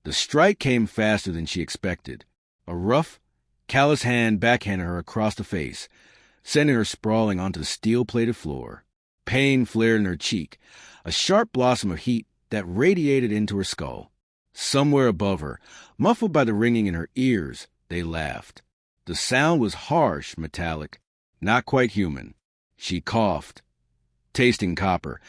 The strike came faster than she expected. A rough, callous hand backhanded her across the face, sending her sprawling onto the steel-plated floor. Pain flared in her cheek, a sharp blossom of heat that radiated into her skull. Somewhere above her, muffled by the ringing in her ears, they laughed. The sound was harsh, metallic, not quite human. She coughed, tasting copper,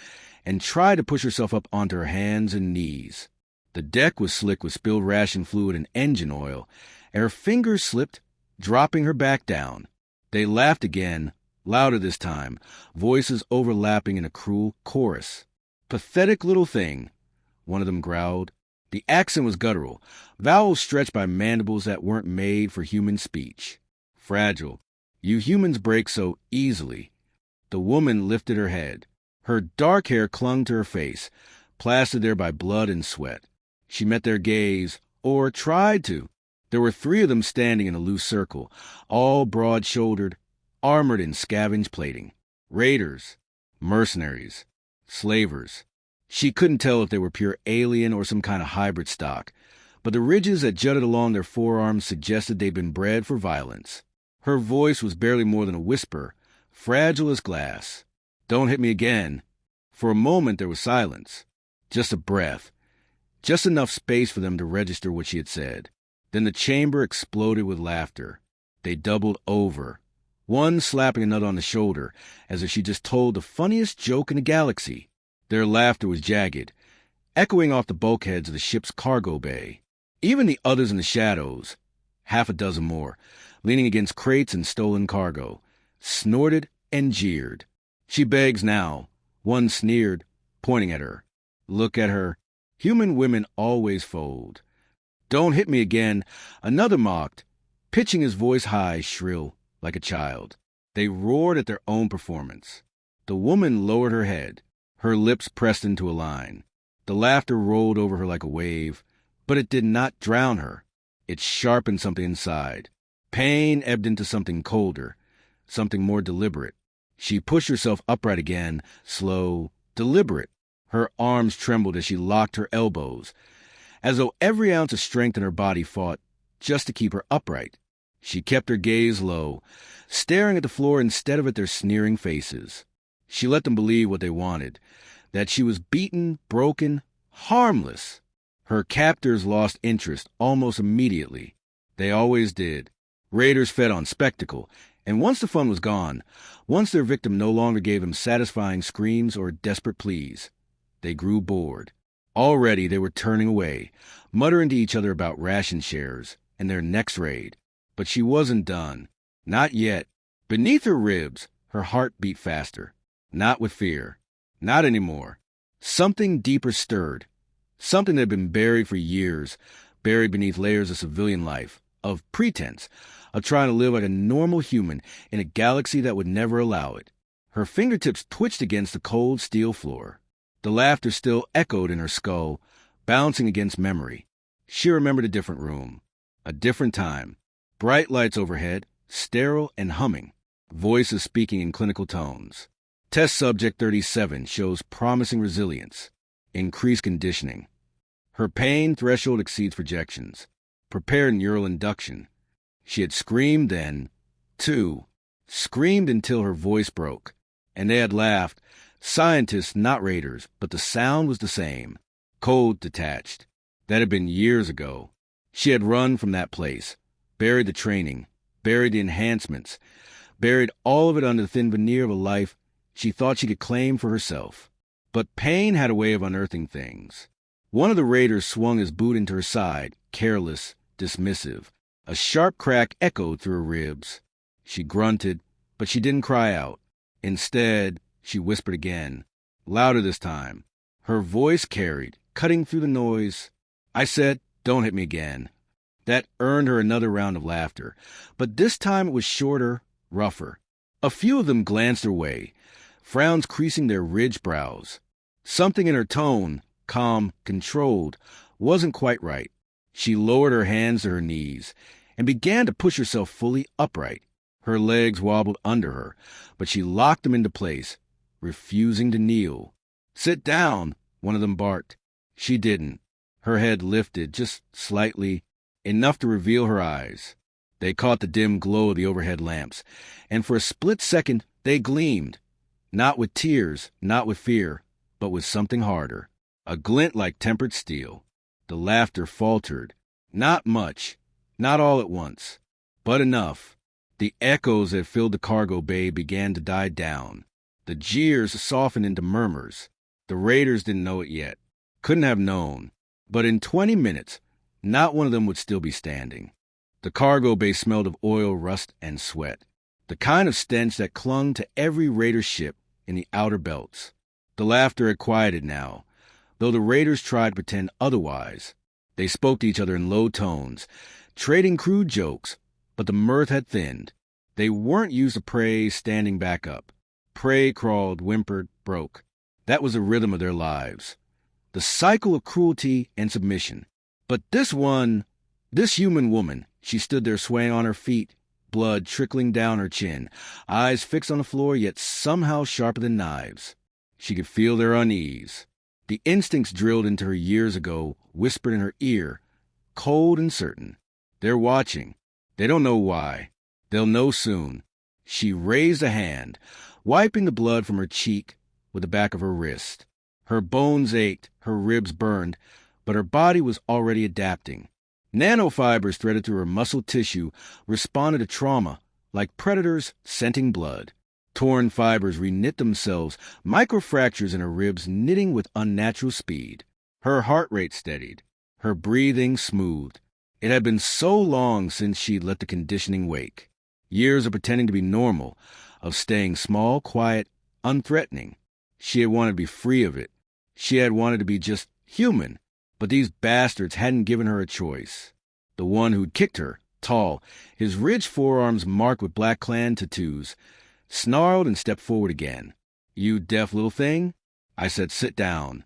and tried to push herself up onto her hands and knees. The deck was slick with spilled ration fluid and engine oil, and her fingers slipped, dropping her back down. They laughed again, louder this time, voices overlapping in a cruel chorus. "Pathetic little thing," one of them growled. The accent was guttural, vowels stretched by mandibles that weren't made for human speech. "Fragile. You humans break so easily." The woman lifted her head. Her dark hair clung to her face, plastered there by blood and sweat. She met their gaze, or tried to. There were 3 of them standing in a loose circle, all broad-shouldered, armored in scavenge plating. Raiders, mercenaries, slavers. She couldn't tell if they were pure alien or some kind of hybrid stock, but the ridges that jutted along their forearms suggested they'd been bred for violence. Her voice was barely more than a whisper, fragile as glass. "Don't hit me again." For a moment there was silence. Just a breath. Just enough space for them to register what she had said. Then the chamber exploded with laughter. They doubled over, one slapping another on the shoulder, as if she just told the funniest joke in the galaxy. Their laughter was jagged, echoing off the bulkheads of the ship's cargo bay. Even the others in the shadows, 6 more, leaning against crates and stolen cargo, snorted and jeered. "She begs now," one sneered, pointing at her. "Look at her. Human women always fold." "Don't hit me again," another mocked, pitching his voice high, shrill, like a child. They roared at their own performance. The woman lowered her head, her lips pressed into a line. The laughter rolled over her like a wave, but it did not drown her. It sharpened something inside. Pain ebbed into something colder, something more deliberate. She pushed herself upright again, slow, deliberate. Her arms trembled as she locked her elbows, as though every ounce of strength in her body fought just to keep her upright. She kept her gaze low, staring at the floor instead of at their sneering faces. She let them believe what they wanted, that she was beaten, broken, harmless. Her captors lost interest almost immediately. They always did. Raiders fed on spectacle, and once the fun was gone, once their victim no longer gave them satisfying screams or desperate pleas, they grew bored. Already they were turning away, muttering to each other about ration shares and their next raid. But she wasn't done. Not yet. Beneath her ribs, her heart beat faster. Not with fear. Not anymore. Something deeper stirred. Something that had been buried for years, buried beneath layers of civilian life, of pretense, of trying to live like a normal human in a galaxy that would never allow it. Her fingertips twitched against the cold steel floor. The laughter still echoed in her skull, bouncing against memory. She remembered a different room, a different time. Bright lights overhead, sterile and humming. Voices speaking in clinical tones. Test subject 37 shows promising resilience, increased conditioning. Her pain threshold exceeds projections. Prepare neural induction. She had screamed then, too. Screamed until her voice broke. And they had laughed. Scientists, not raiders, but the sound was the same. Cold, detached. That had been years ago. She had run from that place. Buried the training, buried the enhancements, buried all of it under the thin veneer of a life she thought she could claim for herself. But pain had a way of unearthing things. One of the raiders swung his boot into her side, careless, dismissive. A sharp crack echoed through her ribs. She grunted, but she didn't cry out. Instead, she whispered again, louder this time. Her voice carried, cutting through the noise. "I said, don't hit me again." That earned her another round of laughter, but this time it was shorter, rougher. A few of them glanced her way, frowns creasing their ridged brows. Something in her tone, calm, controlled, wasn't quite right. She lowered her hands to her knees and began to push herself fully upright. Her legs wobbled under her, but she locked them into place, refusing to kneel. "Sit down," one of them barked. She didn't. Her head lifted just slightly, enough to reveal her eyes. They caught the dim glow of the overhead lamps, and for a split second they gleamed, not with tears, not with fear, but with something harder, a glint like tempered steel. The laughter faltered. Not much, not all at once, but enough. The echoes that filled the cargo bay began to die down. The jeers softened into murmurs. The raiders didn't know it yet, couldn't have known. But in 20 minutes, not one of them would still be standing. The cargo bay smelled of oil, rust, and sweat, the kind of stench that clung to every raider ship in the outer belts. The laughter had quieted now, though the raiders tried to pretend otherwise. They spoke to each other in low tones, trading crude jokes, but the mirth had thinned. They weren't used to prey standing back up. Prey crawled, whimpered, broke. That was the rhythm of their lives. The cycle of cruelty and submission. But this human woman, she stood there swaying on her feet, blood trickling down her chin, eyes fixed on the floor yet somehow sharper than knives. She could feel their unease. The instincts drilled into her years ago whispered in her ear, cold and certain. They're watching. They don't know why. They'll know soon. She raised a hand, wiping the blood from her cheek with the back of her wrist. Her bones ached, her ribs burned, but her body was already adapting. Nanofibers threaded through her muscle tissue responded to trauma like predators scenting blood. Torn fibers reknit themselves, microfractures in her ribs knitting with unnatural speed. Her heart rate steadied, her breathing smoothed. It had been so long since she'd let the conditioning wake. Years of pretending to be normal, of staying small, quiet, unthreatening. She had wanted to be free of it. She had wanted to be just human. But these bastards hadn't given her a choice. The one who'd kicked her, tall, his ridged forearms marked with Black Klan tattoos, snarled and stepped forward again. "You deaf little thing?" I said, "Sit down."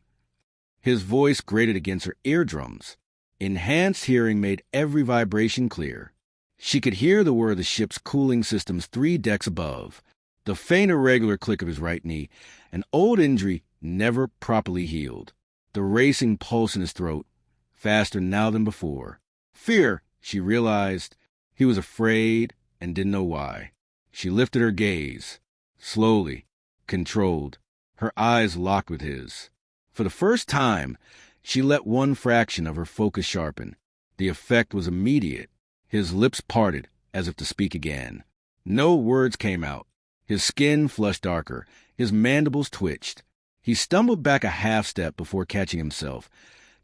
His voice grated against her eardrums. Enhanced hearing made every vibration clear. She could hear the whir of the ship's cooling systems 3 decks above, the faint irregular click of his right knee, an old injury never properly healed, the racing pulse in his throat, faster now than before. Fear, she realized. He was afraid and didn't know why. She lifted her gaze, slowly, controlled, her eyes locked with his. For the first time, she let one fraction of her focus sharpen. The effect was immediate. His lips parted, as if to speak again. No words came out. His skin flushed darker. His mandibles twitched. He stumbled back a half step before catching himself,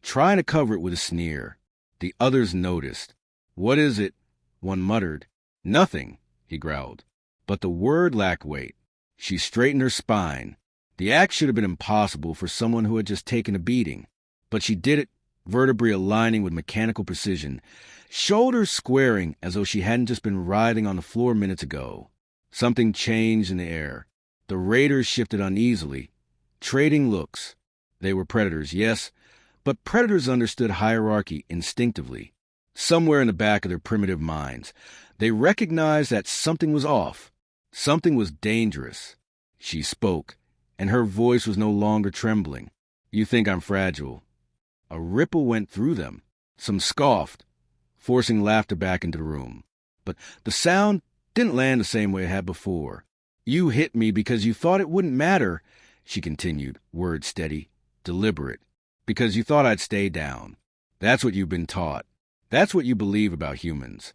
trying to cover it with a sneer. The others noticed. "What is it?" one muttered. "Nothing," he growled. But the word lacked weight. She straightened her spine. The act should have been impossible for someone who had just taken a beating. But she did it, vertebrae aligning with mechanical precision, shoulders squaring as though she hadn't just been writhing on the floor minutes ago. Something changed in the air. The raiders shifted uneasily, trading looks. They were predators, yes, but predators understood hierarchy instinctively. Somewhere in the back of their primitive minds, they recognized that something was off. Something was dangerous. She spoke, and her voice was no longer trembling. "You think I'm fragile." A ripple went through them. Some scoffed, forcing laughter back into the room. But the sound didn't land the same way it had before. "You hit me because you thought it wouldn't matter," she continued, words steady, deliberate. "Because you thought I'd stay down. That's what you've been taught. That's what you believe about humans."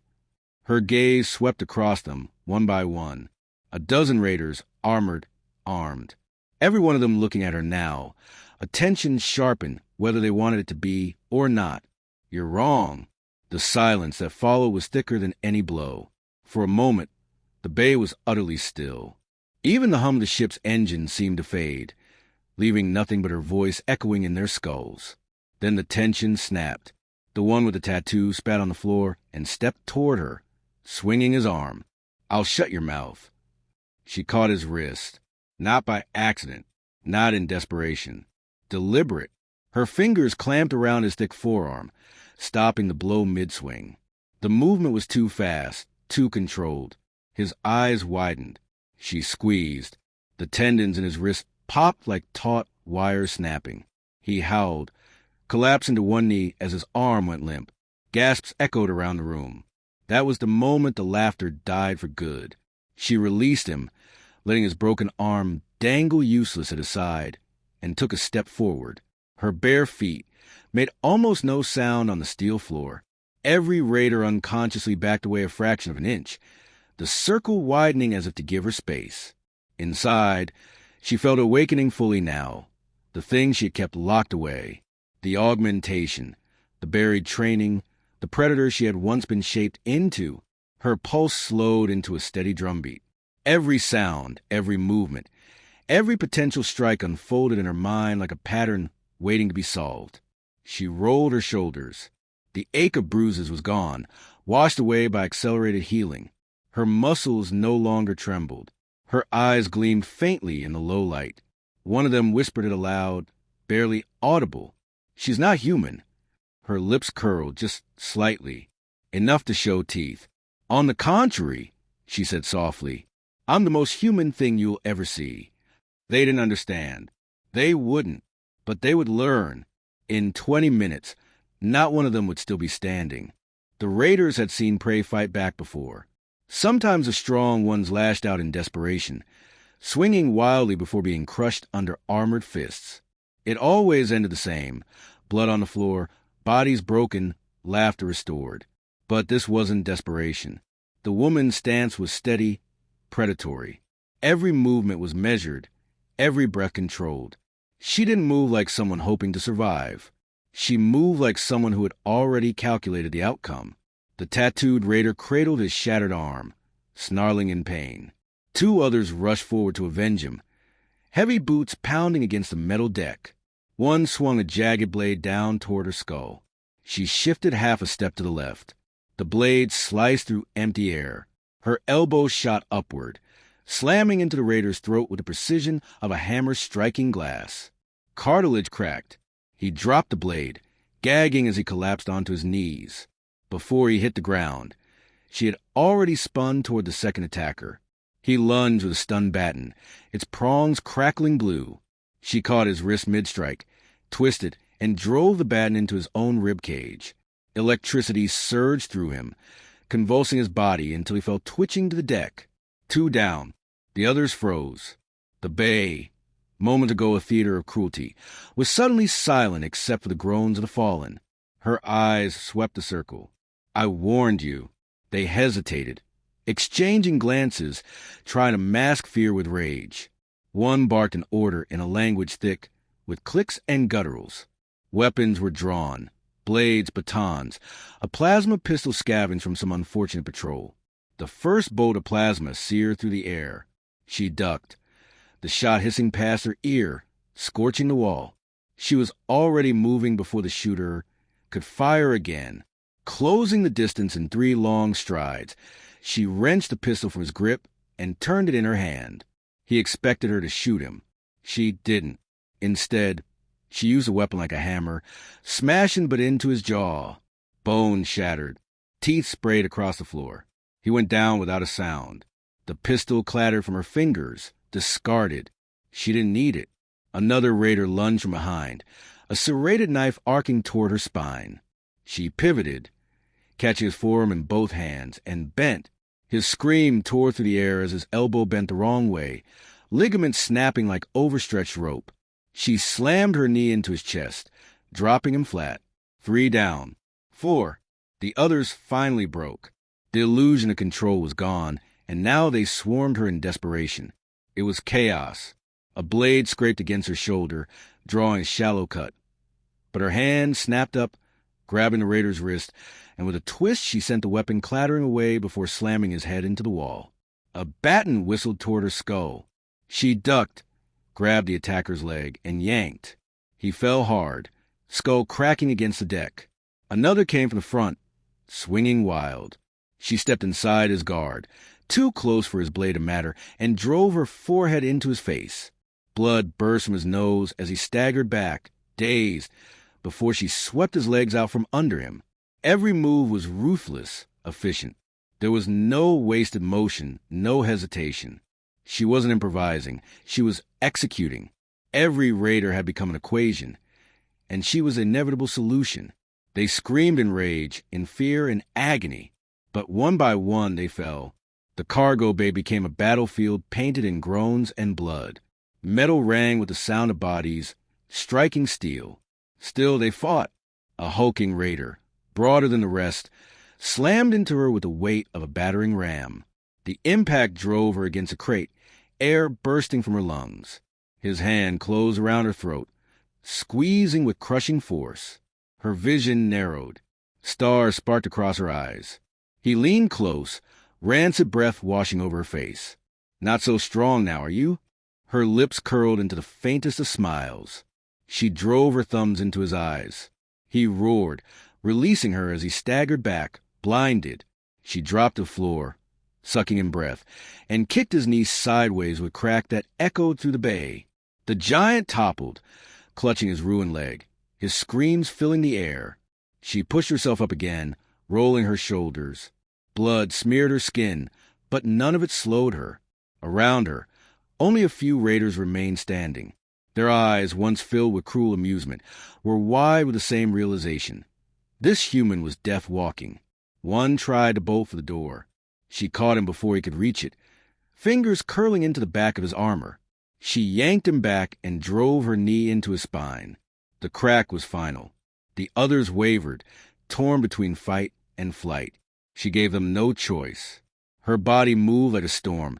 Her gaze swept across them, one by one. A dozen raiders, armored, armed. Every one of them looking at her now. Attention sharpened, whether they wanted it to be or not. "You're wrong." The silence that followed was thicker than any blow. For a moment, the bay was utterly still. Even the hum of the ship's engine seemed to fade, leaving nothing but her voice echoing in their skulls. Then the tension snapped. The one with the tattoo spat on the floor and stepped toward her, swinging his arm. "I'll shut your mouth." She caught his wrist. Not by accident, not in desperation. Deliberate. Her fingers clamped around his thick forearm, stopping the blow mid-swing. The movement was too fast, too controlled. His eyes widened. She squeezed. The tendons in his wrist popped like taut wires snapping. He howled, collapsing to one knee as his arm went limp. Gasps echoed around the room. That was the moment the laughter died for good. She released him, letting his broken arm dangle useless at his side, and took a step forward. Her bare feet made almost no sound on the steel floor. Every raider unconsciously backed away a fraction of an inch, the circle widening as if to give her space. Inside, she felt awakening fully now. The thing she had kept locked away, the augmentation, the buried training, the predator she had once been shaped into. Her pulse slowed into a steady drumbeat. Every sound, every movement, every potential strike unfolded in her mind like a pattern waiting to be solved. She rolled her shoulders. The ache of bruises was gone, washed away by accelerated healing. Her muscles no longer trembled. Her eyes gleamed faintly in the low light. One of them whispered it aloud, barely audible. "She's not human." Her lips curled just slightly, enough to show teeth. "On the contrary," she said softly, "I'm the most human thing you'll ever see." They didn't understand. They wouldn't. But they would learn. In 20 minutes, not one of them would still be standing. The raiders had seen prey fight back before. Sometimes the strong ones lashed out in desperation, swinging wildly before being crushed under armored fists. It always ended the same: blood on the floor, bodies broken, laughter restored. But this wasn't desperation. The woman's stance was steady, predatory. Every movement was measured, every breath controlled. She didn't move like someone hoping to survive. She moved like someone who had already calculated the outcome. The tattooed raider cradled his shattered arm, snarling in pain. Two others rushed forward to avenge him, heavy boots pounding against the metal deck. One swung a jagged blade down toward her skull. She shifted half a step to the left. The blade sliced through empty air. Her elbow shot upward, slamming into the raider's throat with the precision of a hammer striking glass. Cartilage cracked. He dropped the blade, gagging as he collapsed onto his knees. Before he hit the ground, she had already spun toward the second attacker. He lunged with a stunned baton, its prongs crackling blue. She caught his wrist mid-strike, twisted, and drove the baton into his own rib cage. Electricity surged through him, convulsing his body until he fell twitching to the deck. Two down. The others froze. The bay, moments ago a theater of cruelty, was suddenly silent except for the groans of the fallen. Her eyes swept the circle. "I warned you." They hesitated, exchanging glances, trying to mask fear with rage. One barked an order in a language thick with clicks and gutturals. Weapons were drawn, blades, batons, a plasma pistol scavenged from some unfortunate patrol. The first bolt of plasma seared through the air. She ducked, the shot hissing past her ear, scorching the wall. She was already moving before the shooter could fire again. Closing the distance in 3 long strides, she wrenched the pistol from his grip and turned it in her hand. He expected her to shoot him. She didn't. Instead, she used the weapon like a hammer, smashing but into his jaw. Bones shattered. Teeth sprayed across the floor. He went down without a sound. The pistol clattered from her fingers, discarded. She didn't need it. Another raider lunged from behind, a serrated knife arcing toward her spine. She pivoted, catching his forearm in both hands, and bent. His scream tore through the air as his elbow bent the wrong way, ligaments snapping like overstretched rope. She slammed her knee into his chest, dropping him flat. 3 down. 4. The others finally broke. The illusion of control was gone, and now they swarmed her in desperation. It was chaos. A blade scraped against her shoulder, drawing a shallow cut. But her hand snapped up, grabbing the raider's wrist, and with a twist she sent the weapon clattering away before slamming his head into the wall. A baton whistled toward her skull. She ducked, grabbed the attacker's leg, and yanked. He fell hard, skull cracking against the deck. Another came from the front, swinging wild. She stepped inside his guard, too close for his blade to matter, and drove her forehead into his face. Blood burst from his nose as he staggered back, dazed, before she swept his legs out from under him. Every move was ruthless, efficient. There was no wasted motion, no hesitation. She wasn't improvising. She was executing. Every raider had become an equation, and she was the inevitable solution. They screamed in rage, in fear, in agony, but one by one they fell. The cargo bay became a battlefield painted in groans and blood. Metal rang with the sound of bodies, striking steel. Still they fought. A hulking raider, broader than the rest, slammed into her with the weight of a battering ram. The impact drove her against a crate, air bursting from her lungs. His hand closed around her throat, squeezing with crushing force. Her vision narrowed. Stars sparked across her eyes. He leaned close, rancid breath washing over her face. "Not so strong now, are you?" Her lips curled into the faintest of smiles. She drove her thumbs into his eyes. He roared, releasing her as he staggered back, blinded. She dropped to the floor, sucking in breath, and kicked his knee sideways with a crack that echoed through the bay. The giant toppled, clutching his ruined leg, his screams filling the air. She pushed herself up again, rolling her shoulders. Blood smeared her skin, but none of it slowed her. Around her, only a few raiders remained standing. Their eyes, once filled with cruel amusement, were wide with the same realization. This human was death walking. One tried to bolt for the door. She caught him before he could reach it, fingers curling into the back of his armor. She yanked him back and drove her knee into his spine. The crack was final. The others wavered, torn between fight and flight. She gave them no choice. Her body moved like a storm,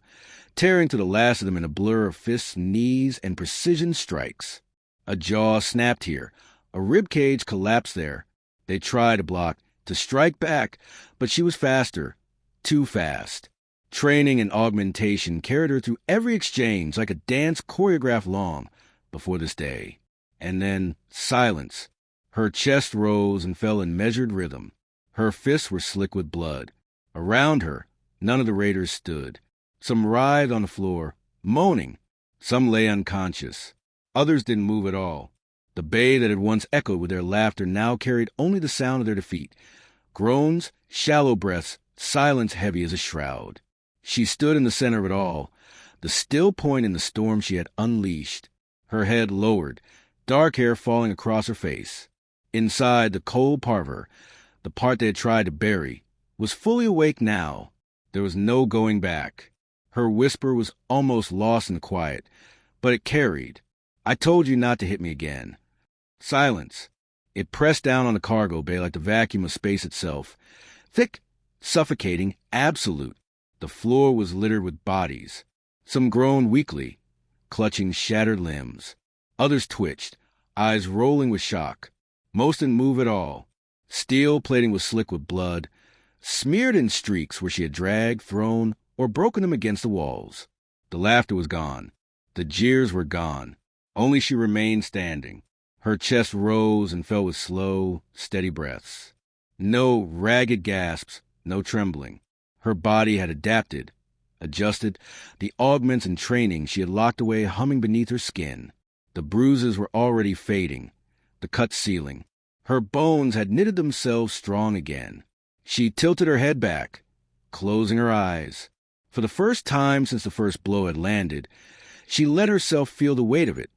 tearing to the last of them in a blur of fists, knees, and precision strikes. A jaw snapped here. A rib cage collapsed there. They tried to block, to strike back, but she was faster. Too fast. Training and augmentation carried her through every exchange like a dance choreographed long before this day. And then silence. Her chest rose and fell in measured rhythm. Her fists were slick with blood. Around her, none of the raiders stood. Some writhed on the floor, moaning. Some lay unconscious. Others didn't move at all. The bay that had once echoed with their laughter now carried only the sound of their defeat. Groans, shallow breaths, silence heavy as a shroud. She stood in the center of it all, the still point in the storm she had unleashed. Her head lowered, dark hair falling across her face. Inside, the cold part of her, the part they had tried to bury, was fully awake now. There was no going back. Her whisper was almost lost in the quiet, but it carried. "I told you not to hit me again." Silence. It pressed down on the cargo bay like the vacuum of space itself. Thick, suffocating, absolute. The floor was littered with bodies. Some groaned weakly, clutching shattered limbs. Others twitched, eyes rolling with shock. Most didn't move at all. Steel plating was slick with blood, smeared in streaks where she had dragged, thrown, or broken them against the walls. The laughter was gone. The jeers were gone. Only she remained standing. Her chest rose and fell with slow, steady breaths. No ragged gasps, no trembling. Her body had adapted, adjusted, the augments and training she had locked away humming beneath her skin. The bruises were already fading, the cuts sealing. Her bones had knitted themselves strong again. She tilted her head back, closing her eyes. For the first time since the first blow had landed, she let herself feel the weight of it.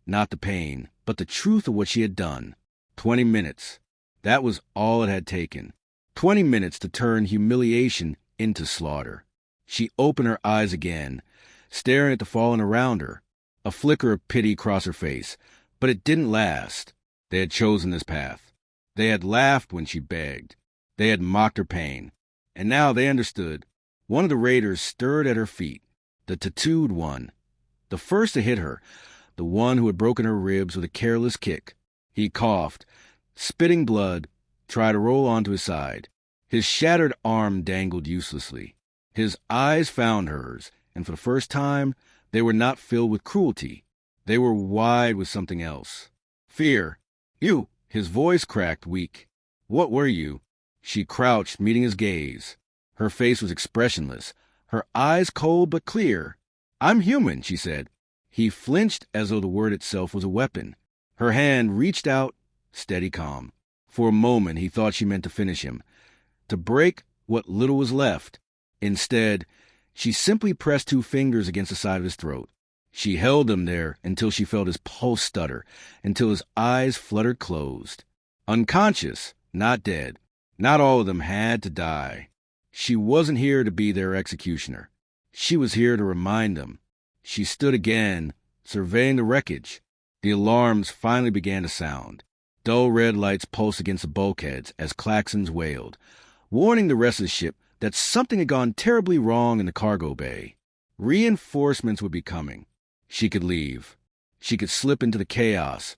Not the pain, but the truth of what she had done. 20 minutes. That was all it had taken. 20 minutes to turn humiliation into slaughter. She opened her eyes again, staring at the fallen around her. A flicker of pity crossed her face, but it didn't last. They had chosen this path. They had laughed when she begged. They had mocked her pain. And now they understood. One of the raiders stirred at her feet, the tattooed one. The first to hit her, the one who had broken her ribs with a careless kick. He coughed, spitting blood, tried to roll onto his side. His shattered arm dangled uselessly. His eyes found hers, and for the first time, they were not filled with cruelty. They were wide with something else. Fear. "You!" His voice cracked, weak. "What were you?" She crouched, meeting his gaze. Her face was expressionless, her eyes cold but clear. "I'm human," she said. He flinched as though the word itself was a weapon. Her hand reached out, steady, calm. For a moment he thought she meant to finish him, to break what little was left. Instead, she simply pressed 2 fingers against the side of his throat. She held him there until she felt his pulse stutter, until his eyes fluttered closed. Unconscious, not dead. Not all of them had to die. She wasn't here to be their executioner. She was here to remind them. She stood again, surveying the wreckage. The alarms finally began to sound. Dull red lights pulsed against the bulkheads as klaxons wailed, warning the rest of the ship that something had gone terribly wrong in the cargo bay. Reinforcements would be coming. She could leave. She could slip into the chaos,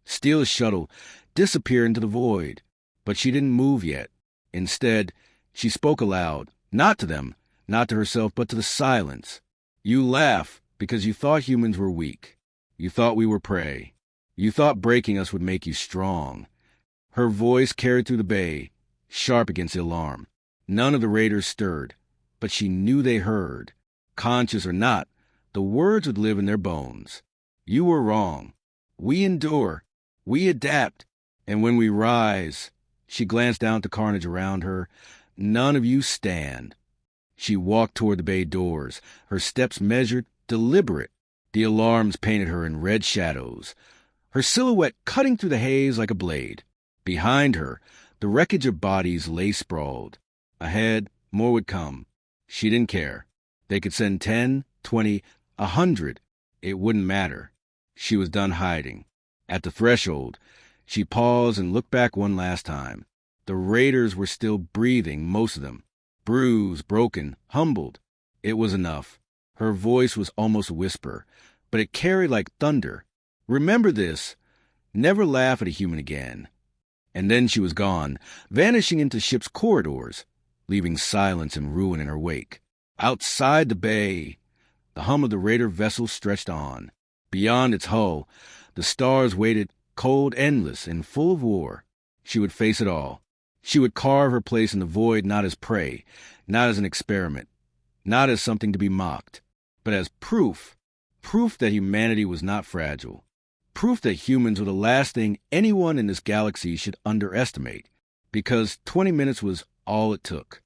steal a shuttle, disappear into the void. But she didn't move yet. Instead, she spoke aloud, not to them, not to herself, but to the silence. You laugh because you thought humans were weak. You thought we were prey. You thought breaking us would make you strong. Her voice carried through the bay, sharp against the alarm. None of the raiders stirred, but she knew they heard. Conscious or not, the words would live in their bones. You were wrong. We endure. We adapt. And when we rise, she glanced down at the carnage around her. None of you stand. She walked toward the bay doors, her steps measured, deliberate. The alarms painted her in red shadows, her silhouette cutting through the haze like a blade. Behind her, the wreckage of bodies lay sprawled. Ahead, more would come. She didn't care. They could send 10, 20, 100. It wouldn't matter. She was done hiding. At the threshold, she paused and looked back one last time. The raiders were still breathing, most of them. Bruised, broken, humbled. It was enough. Her voice was almost a whisper, but it carried like thunder. Remember this. Never laugh at a human again. And then she was gone, vanishing into ship's corridors, leaving silence and ruin in her wake. Outside the bay, the hum of the raider vessel stretched on. Beyond its hull, the stars waited, cold, endless, and full of war. She would face it all. She would carve her place in the void not as prey, not as an experiment, not as something to be mocked, but as proof that humanity was not fragile, proof that humans were the last thing anyone in this galaxy should underestimate, because 20 minutes was all it took.